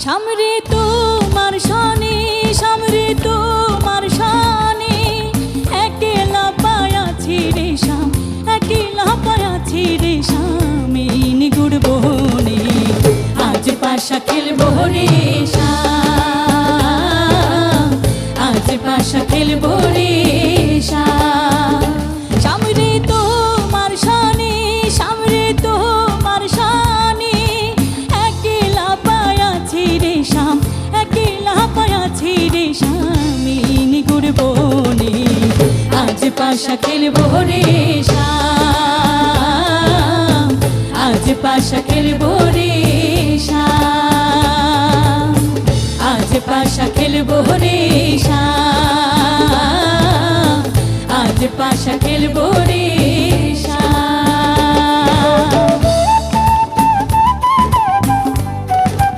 সামরে তোমার শানে, সামরে তোমার শানে, একলা পায়াছি রে শাম, একলা পায়াছি রে শাম, এই নিগুড় বনে আজ পাশা খেলবো রে শাম, আজ পাশা খেলবো রে শাম। সামরে তোমার শানে, সামরে তোমার শানে, একলা পায়াছি রে শাম, একলা পায়াছি রে শাম, এই নিগুড় বনে আজ পাশা খেলবো রে শাম, আজ পাশা খেলবো রে শাম, আজ পাশা খেলবো রে শাম।